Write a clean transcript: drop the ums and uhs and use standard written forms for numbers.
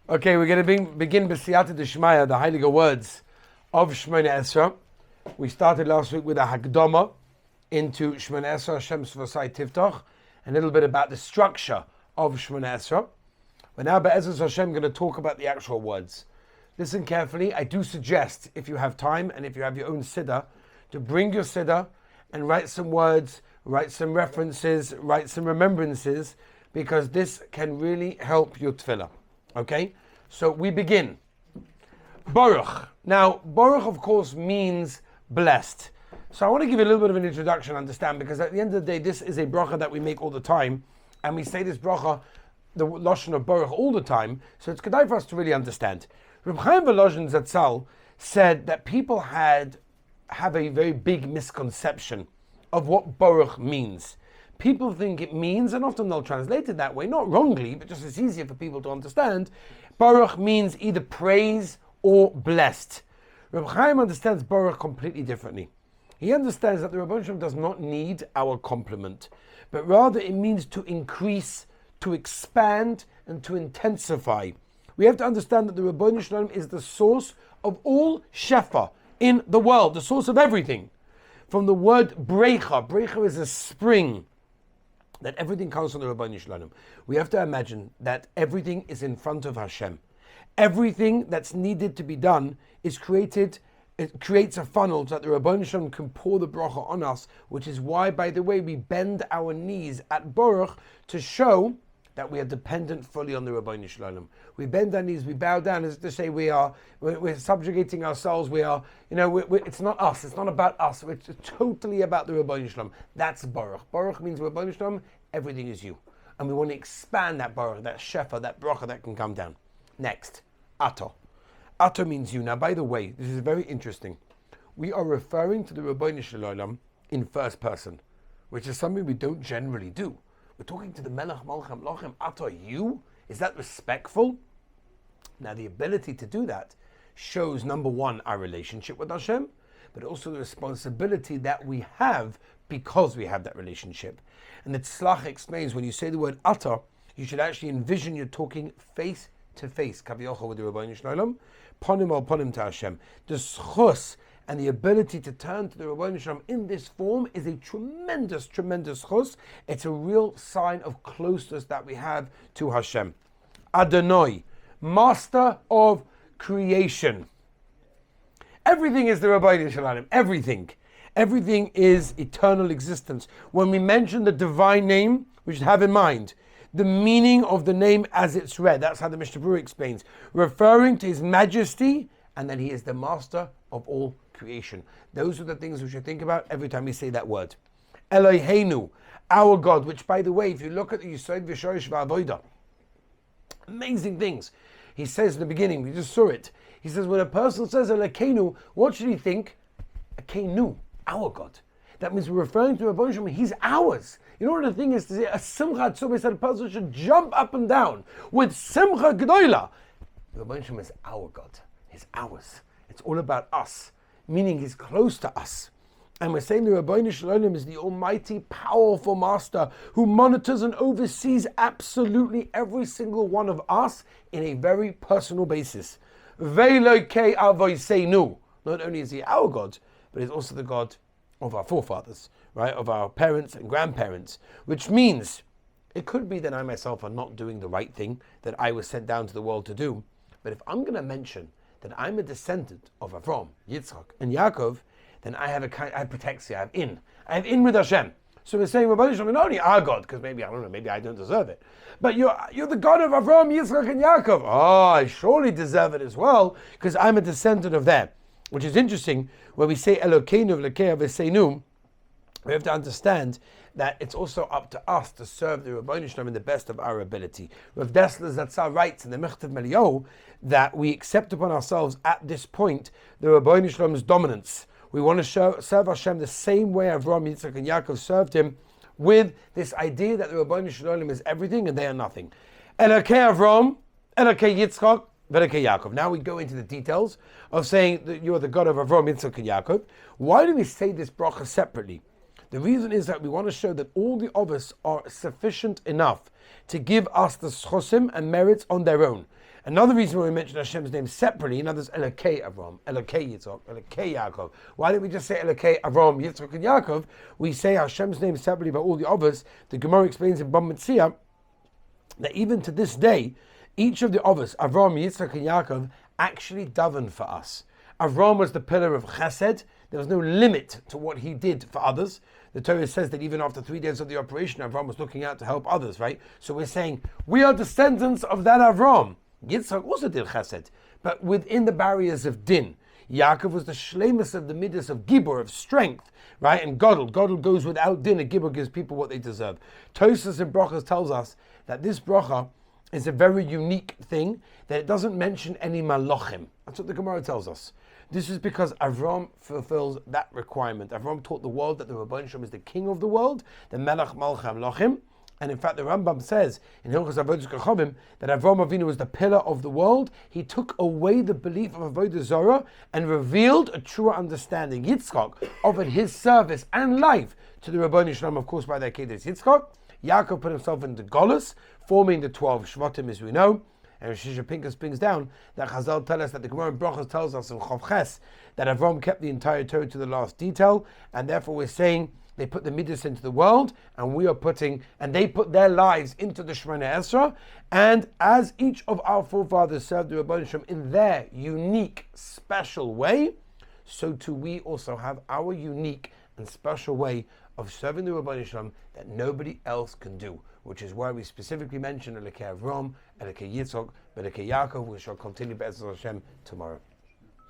Okay, we're going to begin B'siyata D'Shmaya, the Heilige words of Shemonei Esrei. We started last week with a Hakdama into Shemonei Esrei, Hashem Svasai Tivtoch, a little bit about the structure of Shemonei Esrei. But now, Be'ezus Hashem, going to talk about the actual words. Listen carefully. I do suggest, if you have time and if you have your own siddur, to bring your siddur and write some words, write some references, write some remembrances, because this can really help your tefillah. Okay, so we begin. Baruch. Now, Baruch, of course, means blessed. So I want to give you a little bit of an introduction, understand, because at the end of the day, this is a bracha that we make all the time, and we say this bracha, the lashon of Baruch, all the time. So it's good for us to really understand. Reb Chaim Volozhin Zatzal said that people have a very big misconception of what Baruch means. People think it means, and often they'll translate it that way, not wrongly, but just it's easier for people to understand. Baruch means either praise or blessed. Reb Chaim understands Baruch completely differently. He understands that the Rebbeinu Shalom does not need our compliment, but rather it means to increase, to expand, and to intensify. We have to understand that the Rebbeinu Shalom is the source of all shefa in the world, the source of everything. From the word brecha, brecha is a spring, that everything comes from the Rebbeinu Shalom. We have to imagine that everything is in front of Hashem. Everything that's needed to be done is created. It creates a funnel so that the Rebbeinu Shalom can pour the bracha on us, which is why, by the way, we bend our knees at Baruch to show that we are dependent fully on the Rebbeinu Shalom. We bend our knees, we bow down, as to say we're subjugating ourselves. It's not us. It's not about us. It's totally about the Rebbeinu Shalom. That's Baruch. Baruch means Rebbeinu Shalom. Everything is you, and we want to expand that Baruch, that shefa, that bracha that can come down. Next, Ato. Ato means you. Now, by the way, this is very interesting. We are referring to the Rebbeinu Shalom in first person, which is something we don't generally do. We're talking to the Melech Malcham Lochem. Ato, you? Is that respectful? Now, the ability to do that shows, number one, our relationship with Hashem, but also the responsibility that we have because we have that relationship. And the Tzlach explains, when you say the word Ato, you should actually envision you're talking face to face, Kaviocha, with the Rebbeinu Shalom, ponim al ponim to Hashem. The schus and the ability to turn to the Rebbeinu Shalom in this form is a tremendous, tremendous chus. It's a real sign of closeness that we have to Hashem. Adonai, master of creation. Everything is the Rebbeinu Shalom. Everything. Everything is eternal existence. When we mention the divine name, we should have in mind the meaning of the name as it's read. That's how the Mishnah Berurah explains, referring to his majesty and that he is the master of all creation. Those are the things we should think about every time we say that word. Eloheinu, our God, which, by the way, if you look at the Yisod V'Shorish V'Avodah, amazing things. He says in the beginning, we just saw it. He says, when a person says Elokeinu, what should he think? Elokeinu, our God. That means we're referring to Rebbeinu Shalom, he's ours. You know what the thing is to say, a simcha tzubah, said a person should jump up and down with simcha g'doila. Rebbeinu Shalom is our God. He's ours. It's all about us, meaning he's close to us. And we're saying the Rebbeinu Shalom is the almighty, powerful master who monitors and oversees absolutely every single one of us in a very personal basis. Ve'elokei avoseinu. Not only is he our God, but he's also the God of our forefathers, right? Of our parents and grandparents, which means it could be that I myself are not doing the right thing that I was sent down to the world to do. But if I'm going to mention that I'm a descendant of Avram, Yitzchak, and Yaakov, then I have protexia, I have in with Hashem. So we're saying, Rebbeinu Shalom, not only our God, because maybe I don't deserve it, but you're the God of Avram, Yitzchak, and Yaakov. Oh, I surely deserve it as well, because I'm a descendant of them. Which is interesting, when we say Elokeinu v'lekei v'seinu, we have to understand that it's also up to us to serve the Rebbeinu Shalom in the best of our ability. Rav Dessler Zatzal writes in the Mechtav Meliyahu that we accept upon ourselves at this point the Rebbeinu Shalom's dominance. We want to serve Hashem the same way Avraham, Yitzchak, and Yaakov served him, with this idea that the Rebbeinu Shalom is everything and they are nothing. Elokei Avraham, Elokei Yitzchak, Yaakov. Now we go into the details of saying that you are the God of Avraham, Yitzchak, and Yaakov. Why do we say this bracha separately? The reason is that we want to show that all the of us are sufficient enough to give us the schosim and merits on their own. Another reason why we mention Hashem's name separately, in others, Elokei Avram, Elokei Yitzchak, Elokei Yaakov. Why don't we just say Elokei Avram, Yitzchak, and Yaakov? We say Hashem's name separately by all the others. The Gemara explains in Bam Metzia that even to this day, each of the others, Avram, Yitzchak, and Yaakov, actually daven for us. Avram was the pillar of Chesed. There was no limit to what he did for others. The Torah says that even after 3 days of the operation, Avram was looking out to help others, right? So we're saying, we are descendants of that Avram. Yitzchak also did Chesed, but within the barriers of Din. Yaakov was the shlemus of the midas of Gibor, of strength, right? And Godel goes without Din, and Gibor gives people what they deserve. Tosas in Brachas tells us that this bracha is a very unique thing, that it doesn't mention any malachim. That's what the Gemara tells us. This is because Avram fulfills that requirement. Avram taught the world that the Rebbeinu Shalom is the king of the world, the Melech Malchei Hamlochim. And in fact, the Rambam says in Hilchos Avodas Kachavim that Avram Avinu was the pillar of the world. He took away the belief of Avodah Zarah and revealed a truer understanding. Yitzchak offered his service and life to the Rebbeinu Shalom, of course, by their Kedah Yitzchak. Yaakov put himself into Golus, forming the 12 Shvatim, as we know. And Shisha Pinkas brings down that Chazal tell us that the Gemara in Brachos tells us in Chav Ches that Avram kept the entire Torah to the last detail, and therefore we're saying they put the midas into the world, and they put their lives into the Shemonei Esrei, and as each of our forefathers served the Rebbeinu Shalom in their unique, special way, so too we also have our unique and special way of serving the Rebbeinu Shalom that nobody else can do, which is why we specifically mention Elokei Avram, Elokei Yitzchak, Elokei Yaakov, which shall continue Be'ezus Hashem tomorrow.